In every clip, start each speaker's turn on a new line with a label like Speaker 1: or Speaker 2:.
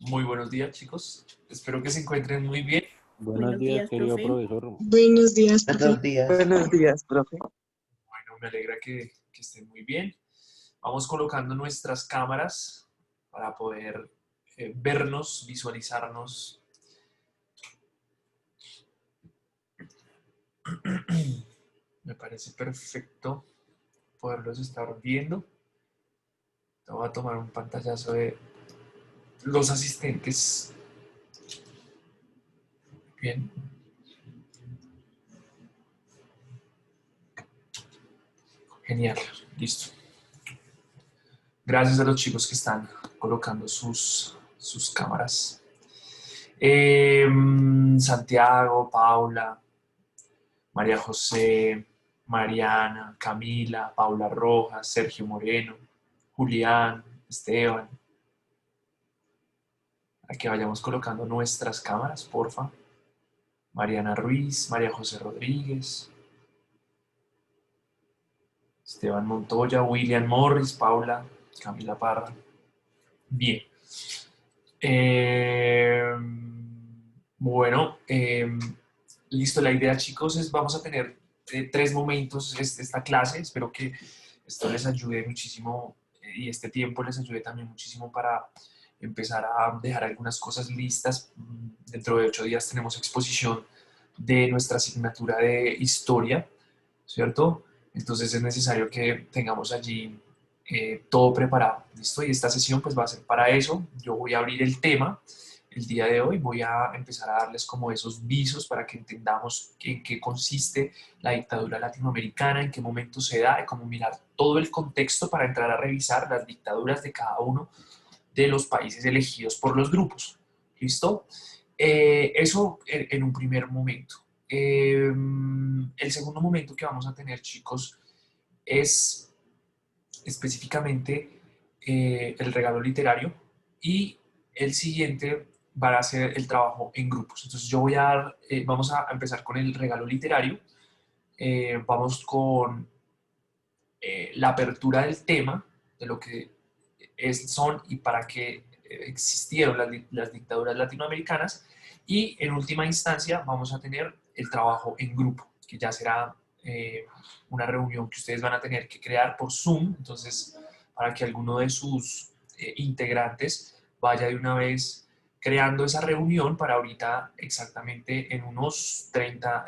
Speaker 1: Muy buenos días, chicos. Espero que se encuentren muy bien.
Speaker 2: Buenos
Speaker 3: Buenos
Speaker 2: días,
Speaker 3: días,
Speaker 2: querido
Speaker 3: profe.
Speaker 2: profesor.
Speaker 4: Buenos días, profe.
Speaker 5: Buenos días.
Speaker 4: Buenos días, profe.
Speaker 1: Bueno, me alegra que estén muy bien. Vamos colocando nuestras cámaras para poder vernos, visualizarnos. Me parece perfecto poderlos estar viendo. Te voy a tomar un pantallazo de los asistentes. Bien. Genial. Listo. Gracias a los chicos que están colocando sus cámaras. Santiago, Paula, María José, Mariana, Camila, Paula Rojas, Sergio Moreno, Julián, Esteban. A que vayamos colocando nuestras cámaras, porfa. Mariana Ruiz, María José Rodríguez, Esteban Montoya, William Morris, Paula, Camila Parra. Bien. Bueno, listo. La idea, chicos, es vamos a tener 3 momentos esta clase. Espero que esto les ayude muchísimo y este tiempo les ayude también muchísimo para empezar a dejar algunas cosas listas. Dentro de 8 días tenemos exposición de nuestra asignatura de historia, ¿cierto? Entonces es necesario que tengamos allí todo preparado, ¿listo? Y esta sesión pues va a ser para eso. Yo voy a abrir el tema el día de hoy, voy a empezar a darles como esos visos para que entendamos en qué consiste la dictadura latinoamericana, en qué momento se da, y cómo mirar todo el contexto para entrar a revisar las dictaduras de cada uno de los países elegidos por los grupos, ¿listo? Eso en un primer momento. El segundo momento que vamos a tener, chicos, es específicamente el regalo literario, y el siguiente va a ser el trabajo en grupos. Entonces yo voy a dar, vamos a empezar con el regalo literario. Vamos con la apertura del tema, de lo que son y para qué existieron las dictaduras latinoamericanas, y en última instancia vamos a tener el trabajo en grupo, que ya será una reunión que ustedes van a tener que crear por Zoom. Entonces, para que alguno de sus integrantes vaya de una vez creando esa reunión para ahorita exactamente en unos 30,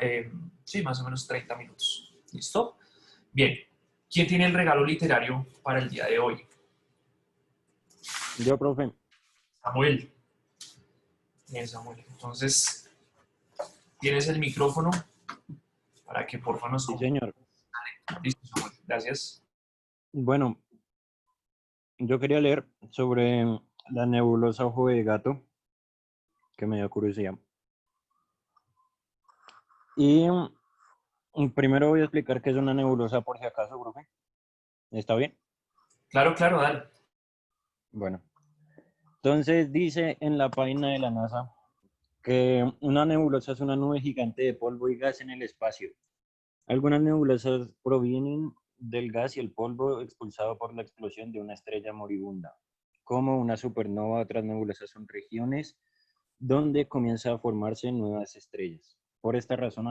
Speaker 1: sí, más o menos 30 minutos. ¿Listo? Bien. ¿Quién tiene el regalo literario para el día de hoy?
Speaker 2: Yo, profe.
Speaker 1: Samuel. Bien, Samuel. Entonces, tienes el micrófono para que porfa nos
Speaker 2: Sí,
Speaker 1: compartas.
Speaker 2: señor.
Speaker 1: Listo, Samuel. Gracias.
Speaker 2: Bueno, yo quería leer sobre la nebulosa Ojo de Gato, que me dio curiosidad. Y primero voy a explicar qué es una nebulosa por si acaso, profe. ¿Está bien?
Speaker 1: Claro, claro, dale.
Speaker 2: Bueno, entonces dice en la página de la NASA que una nebulosa es una nube gigante de polvo y gas en el espacio. Algunas nebulosas provienen del gas y el polvo expulsado por la explosión de una estrella moribunda. Como una supernova, otras nebulosas son regiones donde comienza a formarse nuevas estrellas. Por esta razón,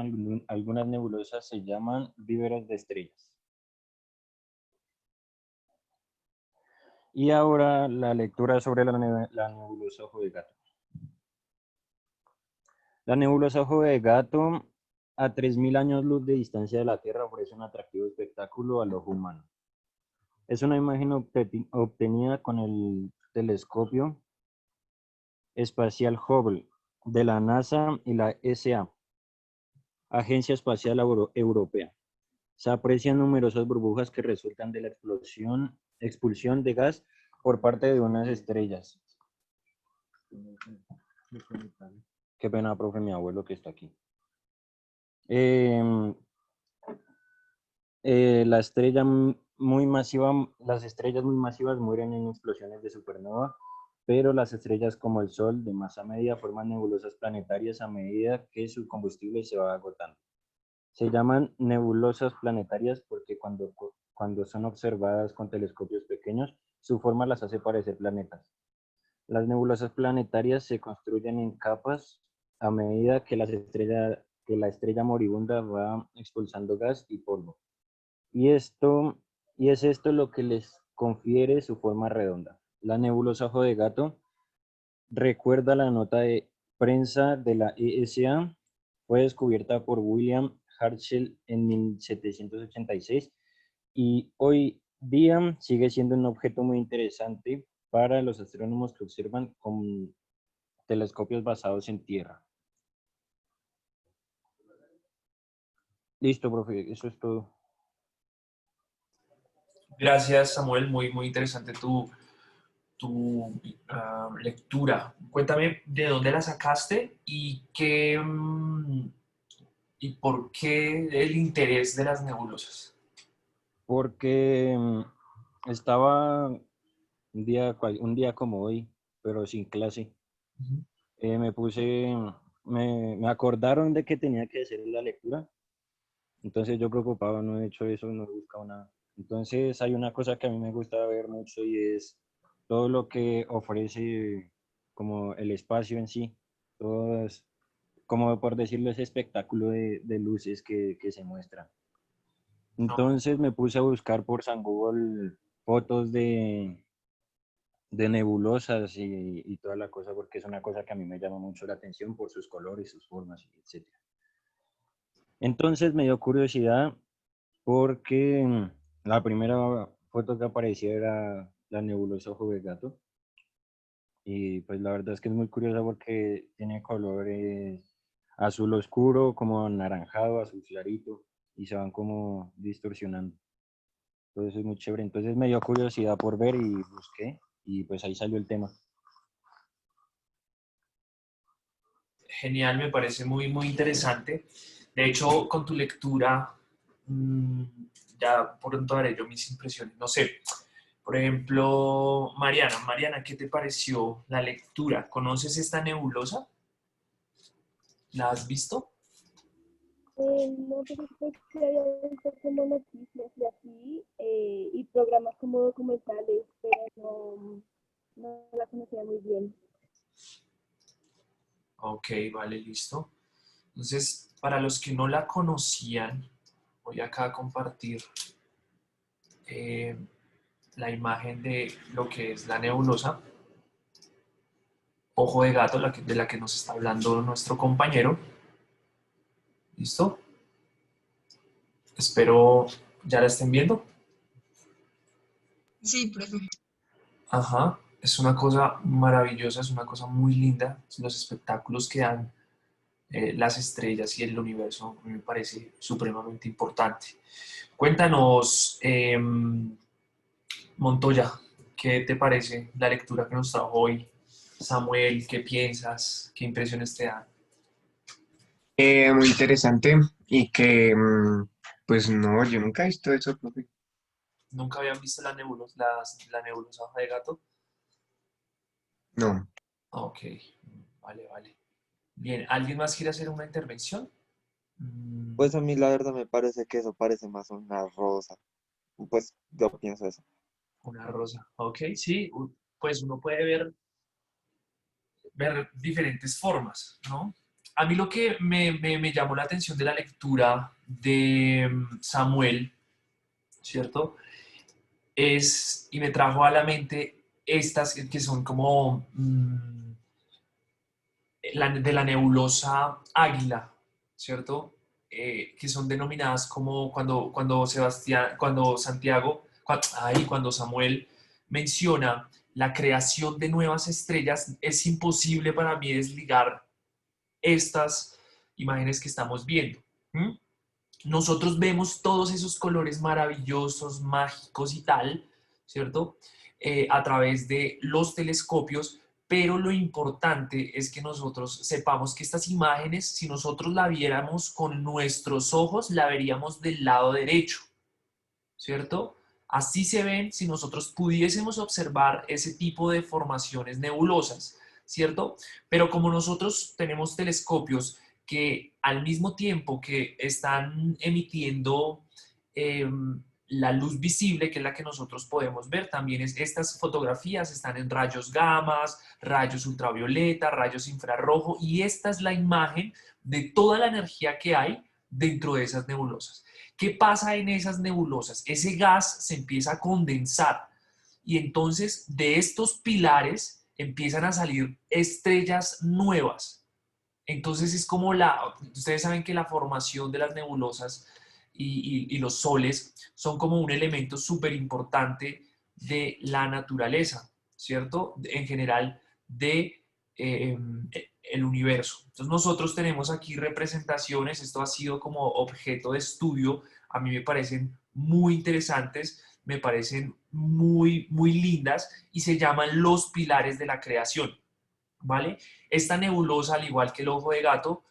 Speaker 2: algunas nebulosas se llaman víveres de estrellas. Y ahora la lectura sobre la nebulosa Ojo de Gato. La nebulosa Ojo de Gato, a 3.000 años luz de distancia de la Tierra, ofrece un atractivo espectáculo al ojo humano. Es una imagen obtenida con el telescopio espacial Hubble de la NASA y la ESA, Agencia Espacial Europea. Se aprecian numerosas burbujas que resultan de la expulsión de gas por parte de unas estrellas. Qué pena, profe, mi abuelo que está aquí. La estrella muy masiva, las estrellas muy masivas mueren en explosiones de supernova, pero las estrellas como el Sol de masa media forman nebulosas planetarias a medida que su combustible se va agotando. Se llaman nebulosas planetarias porque cuando son observadas con telescopios pequeños, su forma las hace parecer planetas. Las nebulosas planetarias se construyen en capas a medida que que la estrella moribunda va expulsando gas y polvo. Y y es esto lo que les confiere su forma redonda. La nebulosa Ojo de Gato recuerda la nota de prensa de la ESA, fue descubierta por William Herschel en 1786 y hoy día sigue siendo un objeto muy interesante para los astrónomos que observan con telescopios basados en tierra. Listo, profe, eso es todo.
Speaker 1: Gracias, Samuel. Muy, muy interesante lectura. Cuéntame de dónde la sacaste y y por qué el interés de las nebulosas.
Speaker 2: Porque estaba un día como hoy, pero sin clase.
Speaker 1: Ujú.
Speaker 2: Me puse, me acordaron de que tenía que hacer la lectura, entonces yo preocupado, no he hecho eso, no he buscado nada. Entonces hay una cosa que a mí me gusta ver mucho y es todo lo que ofrece como el espacio en sí, todo es, como por decirlo, ese espectáculo de luces que se muestra.
Speaker 1: No,
Speaker 2: Entonces me puse a buscar por San Google fotos de nebulosas y toda la cosa, porque es una cosa que a mí me llama mucho la atención por sus colores, sus formas, etc. Entonces me dio curiosidad porque la primera foto que aparecía era la nebulosa Ojo de Gato. Y pues la verdad es que es muy curiosa porque tiene colores azul oscuro, como anaranjado, azul clarito, y se van como distorsionando. Entonces es muy chévere. Entonces me dio curiosidad por ver y busqué, y pues ahí salió el tema.
Speaker 1: genial, me parece muy, muy interesante. De hecho, con tu lectura, mm, ya pronto haré yo mis impresiones. No sé, por ejemplo, Mariana, ¿qué te pareció la lectura? ¿Conoces esta nebulosa? ¿La has visto?
Speaker 3: No, pero pues sí había visto como noticias y así, y programas como documentales, pero no la conocía muy bien.
Speaker 1: Ok, vale, listo. Entonces, para los que no la conocían, voy acá a compartir eh, la imagen de lo que es la nebulosa Ojo de Gato, de la que nos está hablando nuestro compañero. ¿Listo? Espero ya la estén viendo.
Speaker 4: Sí, profe.
Speaker 1: Ajá, es una cosa maravillosa, es una cosa muy linda. Los espectáculos que dan las estrellas y el universo a mí me parece supremamente importante. Cuéntanos, Montoya, ¿qué te parece la lectura que nos trajo hoy? Samuel, ¿qué piensas? ¿Qué impresiones te dan?
Speaker 5: Muy interesante y que, pues no, yo nunca he visto eso, profe.
Speaker 1: ¿Nunca habían visto la nebulosa hoja de gato?
Speaker 5: No.
Speaker 1: Ok, vale, vale. Bien, ¿alguien más quiere hacer una intervención?
Speaker 6: Pues a mí la verdad me parece que eso parece más una rosa. Pues yo pienso eso.
Speaker 1: Una rosa. Ok, sí, pues uno puede ver diferentes formas, ¿no? A mí lo que me llamó la atención de la lectura de Samuel, ¿cierto? Y me trajo a la mente estas que son como de la nebulosa Águila, ¿cierto? Que son denominadas como cuando Santiago, cuando Samuel menciona la creación de nuevas estrellas, es imposible para mí desligar estas imágenes que estamos viendo. ¿Mm? Nosotros vemos todos esos colores maravillosos, mágicos y tal, ¿cierto? A través de los telescopios, pero lo importante es que nosotros sepamos que estas imágenes, si nosotros la viéramos con nuestros ojos, la veríamos del lado derecho, ¿cierto? Así se ven si nosotros pudiésemos observar ese tipo de formaciones nebulosas, ¿cierto? Pero como nosotros tenemos telescopios que al mismo tiempo que están emitiendo eh, la luz visible, que es la que nosotros podemos ver, también estas fotografías están en rayos gamas, rayos ultravioleta, rayos infrarrojo, y esta es la imagen de toda la energía que hay dentro de esas nebulosas. ¿Qué pasa en esas nebulosas? Ese gas se empieza a condensar y entonces de estos pilares empiezan a salir estrellas nuevas. Entonces es como ustedes saben que la formación de las nebulosas y los soles son como un elemento súper importante de la naturaleza, ¿cierto? En general de el universo. Entonces nosotros tenemos aquí representaciones, esto ha sido como objeto de estudio, a mí me parecen muy interesantes, me parecen muy, muy lindas y se llaman los pilares de la creación, ¿vale? Esta nebulosa, al igual que el ojo de gato,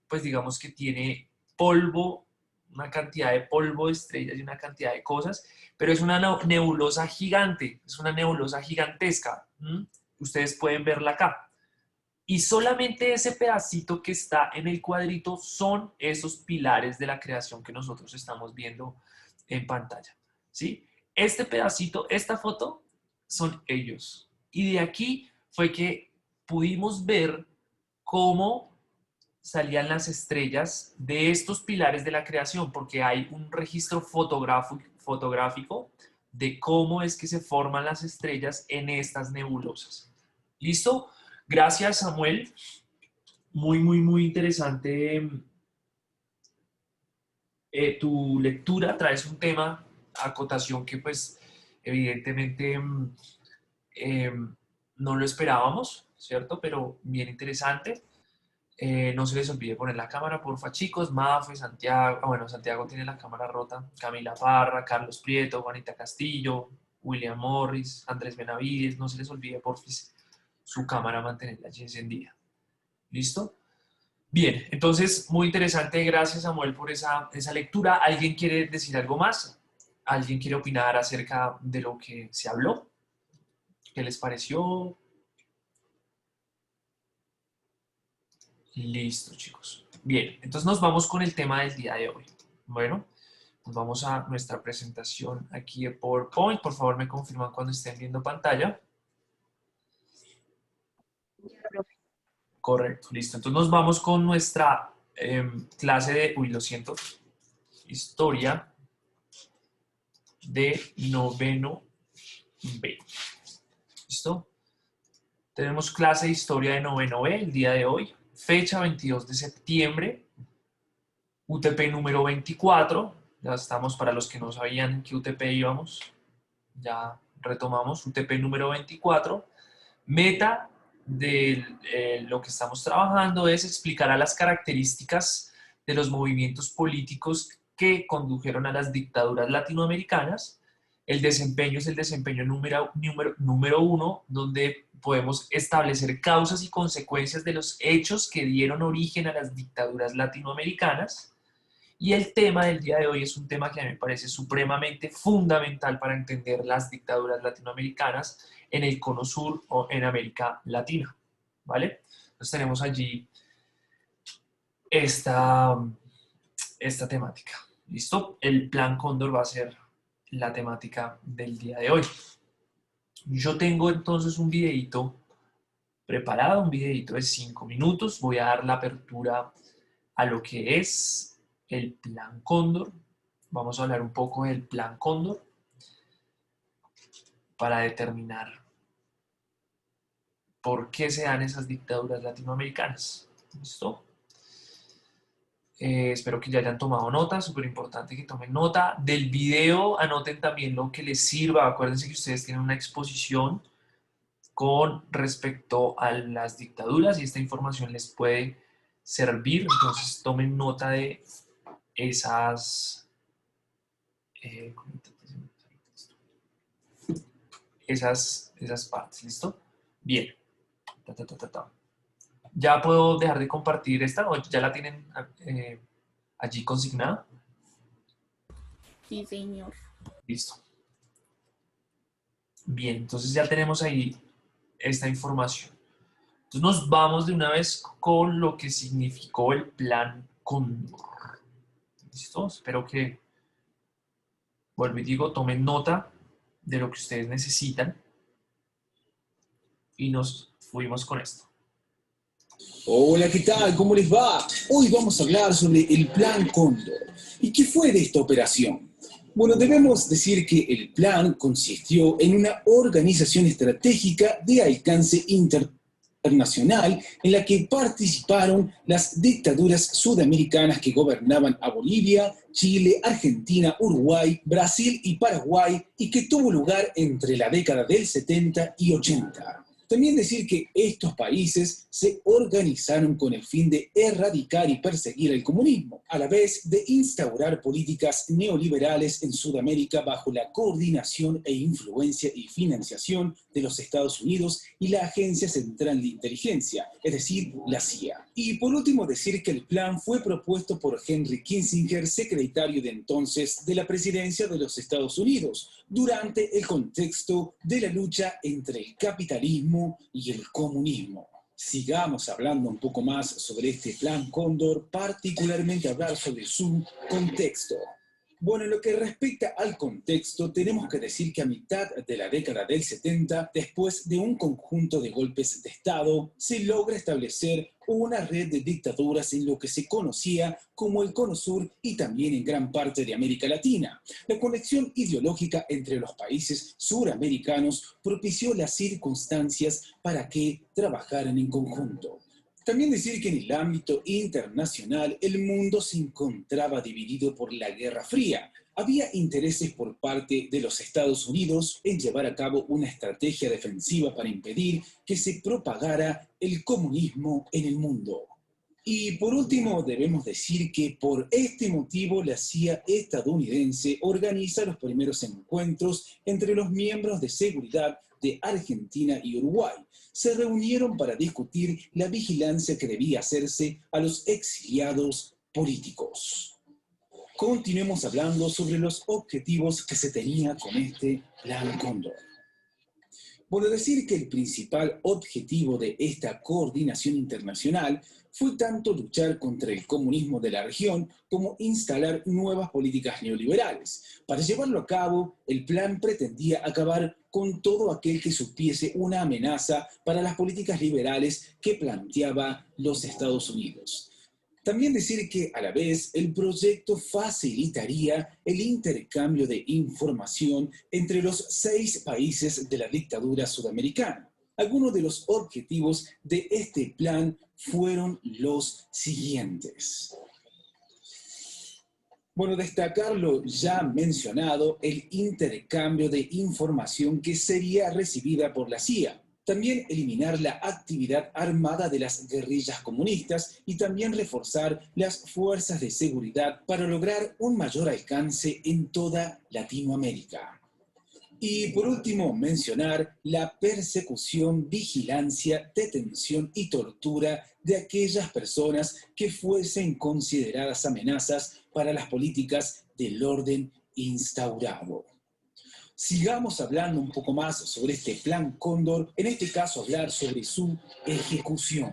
Speaker 1: pues digamos que tiene polvo, una cantidad de polvo de estrellas y una cantidad de cosas, pero es una nebulosa gigante, es una nebulosa gigantesca. Ustedes pueden verla acá. Y solamente ese pedacito que está en el cuadrito son esos pilares de la creación que nosotros estamos viendo en pantalla, ¿sí? Este pedacito, esta foto, son ellos. Y de aquí fue que pudimos ver cómo salían las estrellas de estos pilares de la creación, porque hay un registro fotográfico de cómo es que se forman las estrellas en estas nebulosas. ¿Listo? Gracias, Samuel. Muy, muy, muy interesante tu lectura. Traes un tema, acotación que pues evidentemente eh, no lo esperábamos, ¿cierto? Pero bien interesante. No se les olvide poner la cámara, porfa, chicos. Mafe, Santiago, bueno, Santiago tiene la cámara rota. Camila Parra, Carlos Prieto, Juanita Castillo, William Morris, Andrés Benavides. No se les olvide, porfa, su cámara mantenerla allí encendida. ¿Listo? Bien, entonces, muy interesante. Gracias, Samuel, por esa lectura. ¿Alguien quiere decir algo más? ¿Alguien quiere opinar acerca de lo que se habló? ¿Qué les pareció? Listo, chicos. Bien, entonces nos vamos con el tema del día de hoy. Bueno, nos vamos a nuestra presentación aquí de PowerPoint. Por favor, me confirman cuando estén viendo pantalla. Correcto, listo. Entonces nos vamos con nuestra clase de, lo siento, historia de noveno B. ¿Listo? Tenemos clase de historia de noveno B el día de hoy. Fecha 22 de septiembre. UTP número 24. Ya estamos, para los que no sabían en qué UTP íbamos. Ya retomamos UTP número 24. Meta de lo que estamos trabajando es explicar a las características de los movimientos políticos que condujeron a las dictaduras latinoamericanas. El desempeño es el desempeño número 1, donde podemos establecer causas y consecuencias de los hechos que dieron origen a las dictaduras latinoamericanas. Y el tema del día de hoy es un tema que a mí me parece supremamente fundamental para entender las dictaduras latinoamericanas en el Cono Sur o en América Latina, ¿vale? Entonces tenemos allí esta temática, ¿listo? El Plan Cóndor va a ser la temática del día de hoy. Yo tengo entonces un videito preparado, un videito de 5 minutos. Voy a dar la apertura a lo que es el Plan Cóndor. Vamos a hablar un poco del Plan Cóndor para determinar por qué se dan esas dictaduras latinoamericanas. ¿Listo? Espero que ya hayan tomado nota, súper importante que tomen nota. Del video anoten también lo que les sirva. Acuérdense que ustedes tienen una exposición con respecto a las dictaduras y esta información les puede servir. Entonces tomen nota de esas partes, ¿listo? Bien. ¿Ya puedo dejar de compartir esta o ya la tienen allí consignada?
Speaker 7: Sí, señor.
Speaker 1: Listo. Bien, entonces ya tenemos ahí esta información. Entonces nos vamos de una vez con lo que significó el Plan Cóndor. ¿Listo? Espero que Vuelvo y digo, tomen nota de lo que ustedes necesitan y nos fuimos con esto.
Speaker 8: Hola, ¿qué tal? ¿Cómo les va? Hoy vamos a hablar sobre el Plan Cóndor. ¿Y qué fue de esta operación? Bueno, debemos decir que el plan consistió en una organización estratégica de alcance internacional en la que participaron las dictaduras sudamericanas que gobernaban a Bolivia, Chile, Argentina, Uruguay, Brasil y Paraguay y que tuvo lugar entre la década del 70 y 80. También decir que estos países se organizaron con el fin de erradicar y perseguir el comunismo, a la vez de instaurar políticas neoliberales en Sudamérica bajo la coordinación e influencia y financiación de los Estados Unidos y la Agencia Central de Inteligencia, es decir, la CIA. Y por último decir que el plan fue propuesto por Henry Kissinger, secretario de entonces de la presidencia de los Estados Unidos, durante el contexto de la lucha entre el capitalismo y el comunismo. Sigamos hablando un poco más sobre este Plan Cóndor, particularmente hablar sobre su contexto. Bueno, en lo que respecta al contexto, tenemos que decir que a mitad de la década del 70, después de un conjunto de golpes de Estado, se logra establecer una red de dictaduras en lo que se conocía como el Cono Sur y también en gran parte de América Latina. La conexión ideológica entre los países suramericanos propició las circunstancias para que trabajaran en conjunto. También decir que en el ámbito internacional el mundo se encontraba dividido por la Guerra Fría. Había intereses por parte de los Estados Unidos en llevar a cabo una estrategia defensiva para impedir que se propagara el comunismo en el mundo. Y por último, debemos decir que por este motivo la CIA estadounidense organiza los primeros encuentros entre los miembros de seguridad de Argentina y Uruguay. Se reunieron para discutir la vigilancia que debía hacerse a los exiliados políticos. Continuemos hablando sobre los objetivos que se tenía con este Plan Cóndor. Bueno, decir que el principal objetivo de esta coordinación internacional fue tanto luchar contra el comunismo de la región como instalar nuevas políticas neoliberales. Para llevarlo a cabo, el plan pretendía acabar con todo aquel que supiese una amenaza para las políticas liberales que planteaba los Estados Unidos. También decir que, a la vez, el proyecto facilitaría el intercambio de información entre los 6 países de la dictadura sudamericana. Algunos de los objetivos de este plan fueron los siguientes. Bueno, destacar lo ya mencionado, el intercambio de información que sería recibida por la CIA. También eliminar la actividad armada de las guerrillas comunistas y también reforzar las fuerzas de seguridad para lograr un mayor alcance en toda Latinoamérica. Y por último, mencionar la persecución, vigilancia, detención y tortura de aquellas personas que fuesen consideradas amenazas para las políticas del orden instaurado. Sigamos hablando un poco más sobre este Plan Cóndor, en este caso hablar sobre su ejecución.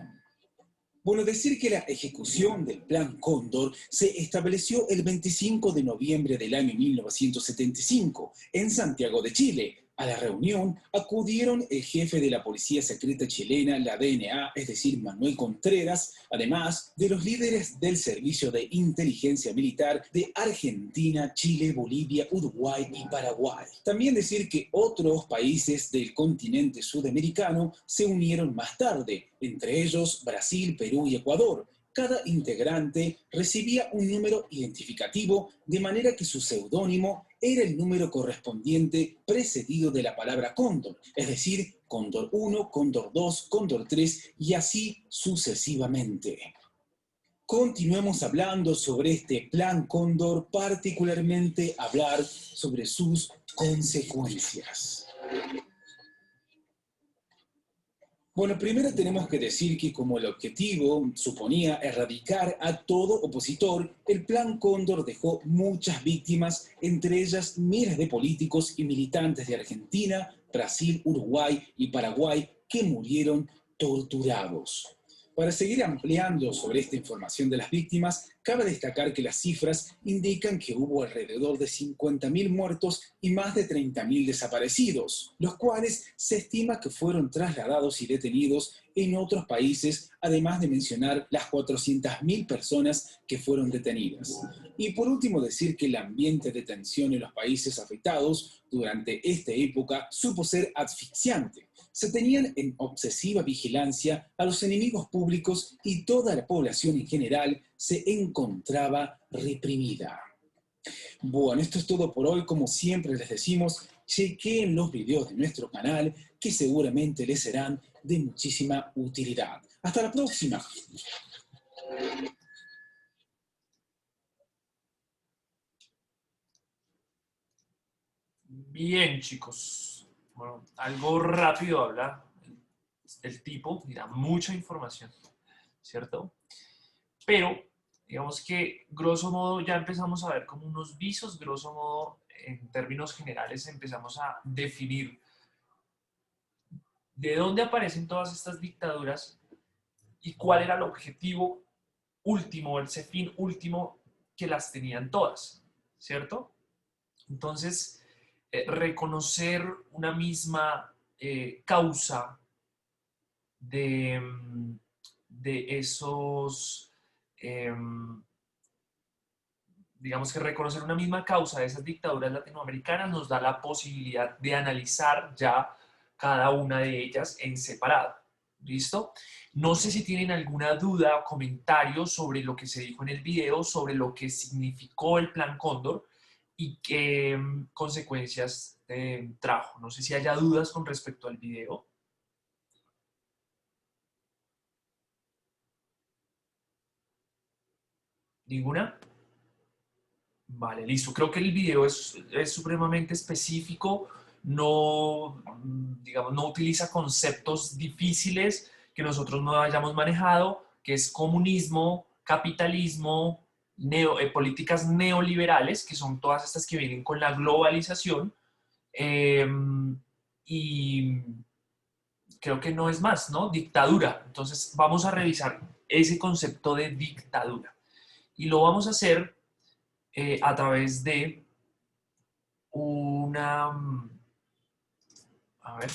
Speaker 8: Bueno, decir que la ejecución del Plan Cóndor se estableció el 25 de noviembre del año 1975 en Santiago de Chile. A la reunión acudieron el jefe de la Policía Secreta Chilena, la DNA, es decir, Manuel Contreras, además de los líderes del Servicio de Inteligencia Militar de Argentina, Chile, Bolivia, Uruguay y Paraguay. También decir que otros países del continente sudamericano se unieron más tarde, entre ellos Brasil, Perú y Ecuador. Cada integrante recibía un número identificativo, de manera que su seudónimo era el número correspondiente precedido de la palabra cóndor, es decir, cóndor 1, cóndor 2, cóndor 3 y así sucesivamente. Continuemos hablando sobre este Plan Cóndor, particularmente hablar sobre sus consecuencias. Bueno, primero tenemos que decir que como el objetivo suponía erradicar a todo opositor, el Plan Cóndor dejó muchas víctimas, entre ellas miles de políticos y militantes de Argentina, Brasil, Uruguay y Paraguay que murieron torturados. Para seguir ampliando sobre esta información de las víctimas, cabe destacar que las cifras indican que hubo alrededor de 50.000 muertos y más de 30.000 desaparecidos, los cuales se estima que fueron trasladados y detenidos en otros países, además de mencionar las 400.000 personas que fueron detenidas. Y por último decir que el ambiente de tensión en los países afectados durante esta época supo ser asfixiante. Se tenían en obsesiva vigilancia a los enemigos públicos y toda la población en general se encontraba reprimida. Bueno, esto es todo por hoy. Como siempre les decimos, chequeen los videos de nuestro canal que seguramente les serán de muchísima utilidad. ¡Hasta la próxima!
Speaker 1: Bien, chicos. Bueno, algo rápido habla el tipo, mira, mucha información, ¿cierto? Pero, digamos que, grosso modo, ya empezamos a ver como unos visos, grosso modo, en términos generales, empezamos a definir de dónde aparecen todas estas dictaduras y cuál era el objetivo último, ese fin último que las tenían todas, ¿cierto? Entonces, reconocer una misma causa de, de esos, digamos que reconocer una misma causa de esas dictaduras latinoamericanas nos da la posibilidad de analizar ya cada una de ellas en separado. ¿Listo? No sé si tienen alguna duda o comentario sobre lo que se dijo en el video, sobre lo que significó el Plan Cóndor y qué consecuencias trajo. No sé si haya dudas con respecto al video. ¿Ninguna? Vale, listo. Creo que el video es supremamente específico, no, digamos, no utiliza conceptos difíciles que nosotros no hayamos manejado, que es comunismo, capitalismo, políticas neoliberales, que son todas estas que vienen con la globalización, eh, y creo que no es más, ¿no? Dictadura. Entonces vamos a revisar ese concepto de dictadura. Y lo vamos a hacer a través de una... A ver,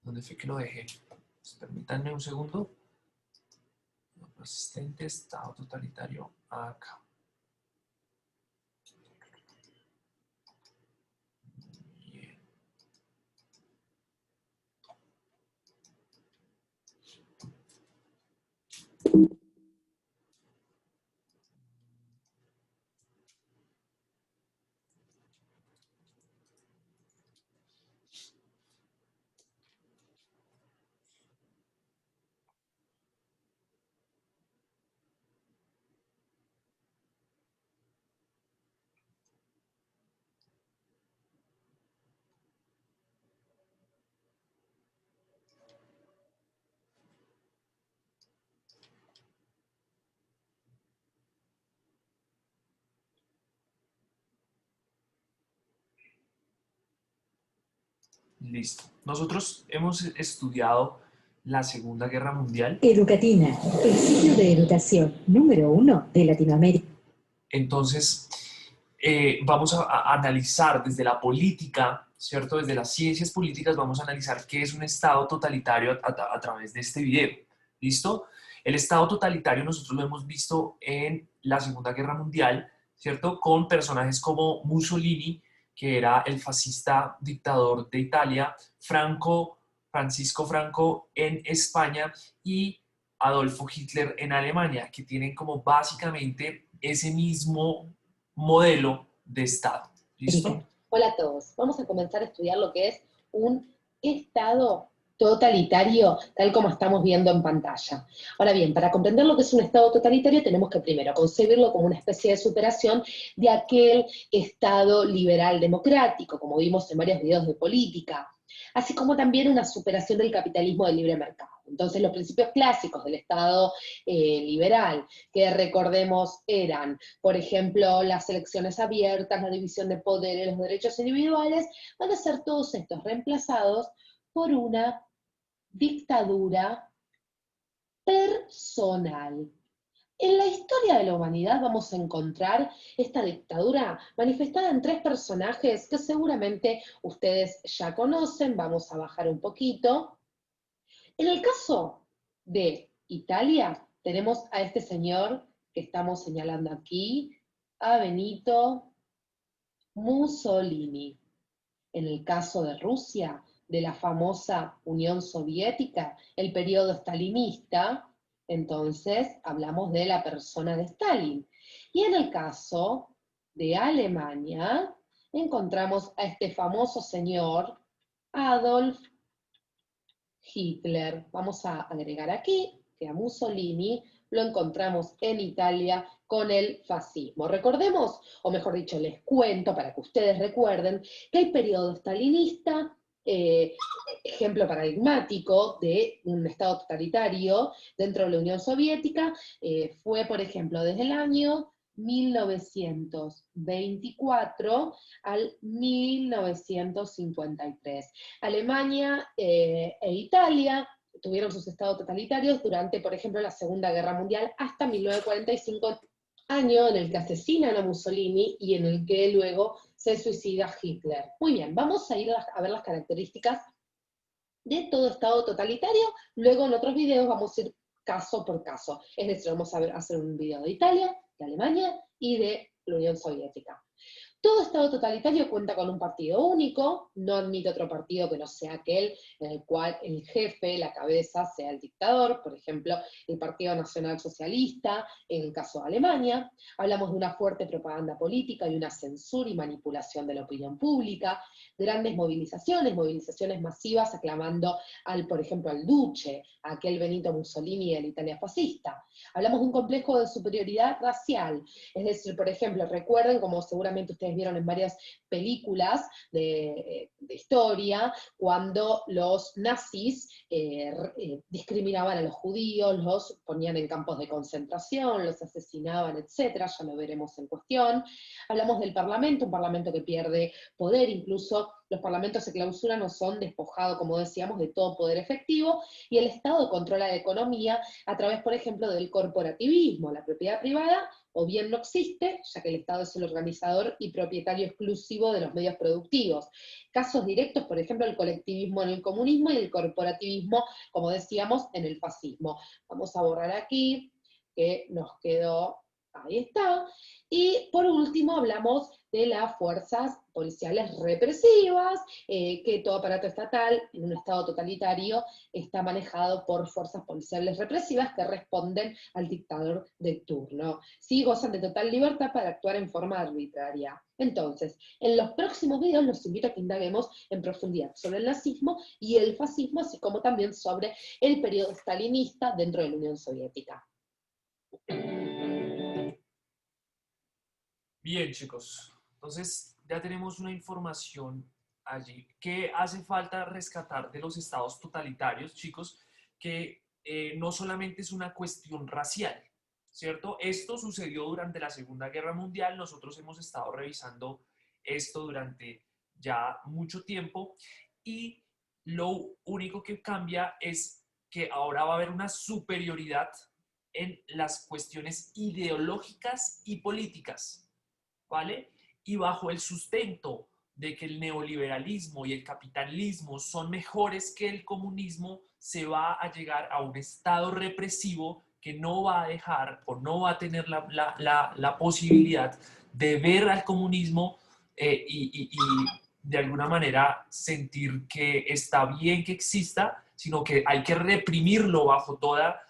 Speaker 1: ¿dónde fue que lo dejé? Pues, permítanme un segundo. Asistente, Estado totalitario, acá. Bien. Listo. Nosotros hemos estudiado la Segunda Guerra Mundial.
Speaker 9: Educatina, el sitio de educación número 1 de Latinoamérica.
Speaker 1: Entonces, vamos a analizar desde la política, ¿cierto? Desde las ciencias políticas vamos a analizar qué es un Estado totalitario a través de este video. ¿Listo? El Estado totalitario nosotros lo hemos visto en la Segunda Guerra Mundial, ¿cierto? Con personajes como Mussolini, que era el fascista dictador de Italia, Francisco Franco en España y Adolfo Hitler en Alemania, que tienen como básicamente ese mismo modelo de Estado. ¿Listo?
Speaker 10: Hola a todos. Vamos a comenzar a estudiar lo que es un Estado totalitario, tal como estamos viendo en pantalla. Ahora bien, para comprender lo que es un Estado totalitario tenemos que primero concebirlo como una especie de superación de aquel Estado liberal democrático, como vimos en varios videos de política, así como también una superación del capitalismo del libre mercado. Entonces los principios clásicos del Estado liberal, que recordemos eran, por ejemplo, las elecciones abiertas, la división de poderes, los derechos individuales, van a ser todos estos reemplazados por una dictadura personal. En la historia de la humanidad vamos a encontrar esta dictadura manifestada en 3 personajes que seguramente ustedes ya conocen. Vamos a bajar un poquito. En el caso de Italia, tenemos a este señor que estamos señalando aquí, a Benito Mussolini. En el caso de Rusia, de la famosa Unión Soviética, el periodo stalinista, entonces hablamos de la persona de Stalin. Y en el caso de Alemania, encontramos a este famoso señor, Adolf Hitler. Vamos a agregar aquí que a Mussolini lo encontramos en Italia con el fascismo. Recordemos, o mejor dicho, les cuento para que ustedes recuerden, que el periodo stalinista, ejemplo paradigmático de un estado totalitario dentro de la Unión Soviética, fue, por ejemplo, desde el año 1924 al 1953. Alemania e Italia tuvieron sus estados totalitarios durante, por ejemplo, la Segunda Guerra Mundial hasta 1945, año en el que asesinan a Mussolini y en el que luego se suicida Hitler. Muy bien, vamos a ir a ver las características de todo estado totalitario. Luego en otros videos vamos a ir caso por caso. Es decir, vamos a hacer un video de Italia, de Alemania y de la Unión Soviética. Todo estado totalitario cuenta con un partido único, no admite otro partido que no sea aquel en el cual el jefe, la cabeza, sea el dictador, por ejemplo, el Partido Nacional Socialista, en el caso de Alemania. Hablamos de una fuerte propaganda política y una censura y manipulación de la opinión pública, grandes movilizaciones masivas aclamando por ejemplo, al Duce, a aquel Benito Mussolini de la Italia fascista. Hablamos de un complejo de superioridad racial, es decir, por ejemplo, recuerden, como seguramente ustedes vieron en varias películas de historia, cuando los nazis discriminaban a los judíos, los ponían en campos de concentración, los asesinaban, etcétera, ya lo veremos en cuestión. Hablamos del Parlamento, un Parlamento que pierde poder, incluso los parlamentos se clausuran o son despojados, como decíamos, de todo poder efectivo, y el Estado controla la economía a través, por ejemplo, del corporativismo. La propiedad privada o bien no existe, ya que el Estado es el organizador y propietario exclusivo de los medios productivos. Casos directos, por ejemplo, el colectivismo en el comunismo y el corporativismo, como decíamos, en el fascismo. Vamos a borrar aquí, que nos quedó, ahí está. Y por último hablamos de las fuerzas policiales represivas, que todo aparato estatal en un estado totalitario está manejado por fuerzas policiales represivas que responden al dictador de turno. Sí, gozan de total libertad para actuar en forma arbitraria. Entonces, en los próximos videos los invito a que indaguemos en profundidad sobre el nazismo y el fascismo, así como también sobre el periodo stalinista dentro de la Unión Soviética.
Speaker 1: Bien, chicos. Entonces, ya tenemos una información allí. ¿Qué hace falta rescatar de los estados totalitarios, chicos? Que no solamente es una cuestión racial, ¿cierto? Esto sucedió durante la Segunda Guerra Mundial. Nosotros hemos estado revisando esto durante ya mucho tiempo. Y lo único que cambia es que ahora va a haber una superioridad en las cuestiones ideológicas y políticas, ¿vale? Y bajo el sustento de que el neoliberalismo y el capitalismo son mejores que el comunismo, se va a llegar a un estado represivo que no va a dejar o no va a tener la posibilidad de ver al comunismo y de alguna manera sentir que está bien que exista, sino que hay que reprimirlo bajo toda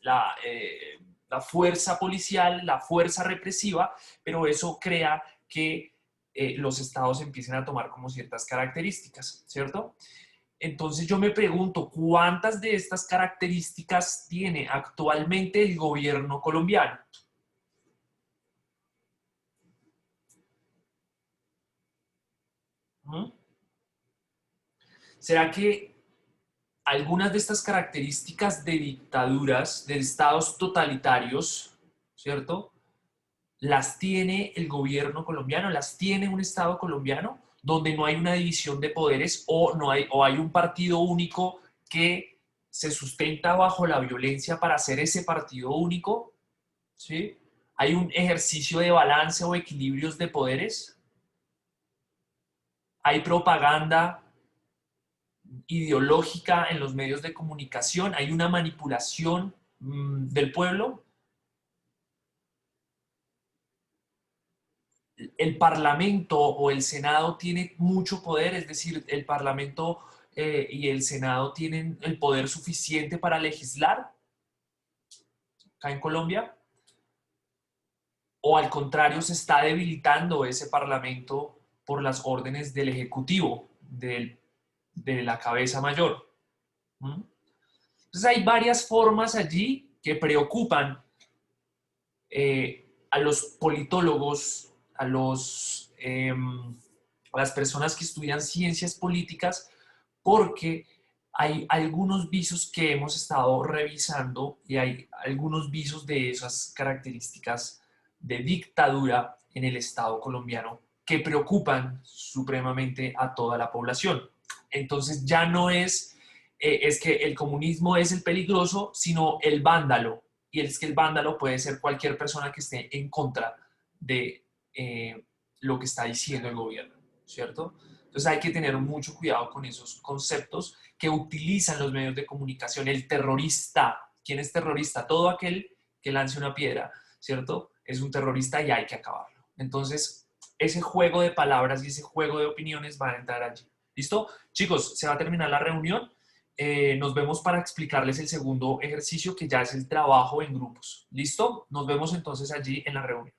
Speaker 1: la fuerza policial, la fuerza represiva, pero eso crea que los estados empiecen a tomar como ciertas características, ¿cierto? Entonces yo me pregunto, ¿cuántas de estas características tiene actualmente el gobierno colombiano? ¿Será que algunas de estas características de dictaduras, de estados totalitarios, ¿cierto? Las tiene el gobierno colombiano, las tiene un estado colombiano, donde no hay una división de poderes o hay un partido único que se sustenta bajo la violencia para hacer ese partido único, ¿sí? Hay un ejercicio de balance o equilibrios de poderes. Hay propaganda ideológica en los medios de comunicación. Hay una manipulación del pueblo. El Parlamento o el Senado tiene mucho poder, es decir, el Parlamento y el Senado tienen el poder suficiente para legislar acá en Colombia, o al contrario se está debilitando ese Parlamento por las órdenes del Ejecutivo, de la cabeza mayor. Entonces hay varias formas allí que preocupan a los politólogos, a las personas que estudian ciencias políticas, porque hay algunos visos que hemos estado revisando y hay algunos visos de esas características de dictadura en el Estado colombiano que preocupan supremamente a toda la población. Entonces ya no es que el comunismo es el peligroso, sino el vándalo. Y es que el vándalo puede ser cualquier persona que esté en contra de lo que está diciendo el gobierno, ¿cierto? Entonces hay que tener mucho cuidado con esos conceptos que utilizan los medios de comunicación. El terrorista, ¿quién es terrorista? Todo aquel que lance una piedra, ¿cierto? Es un terrorista y hay que acabarlo. Entonces, ese juego de palabras y ese juego de opiniones van a entrar allí. ¿Listo? Chicos, se va a terminar la reunión. Nos vemos para explicarles el segundo ejercicio, que ya es el trabajo en grupos. ¿Listo? Nos vemos entonces allí en la reunión.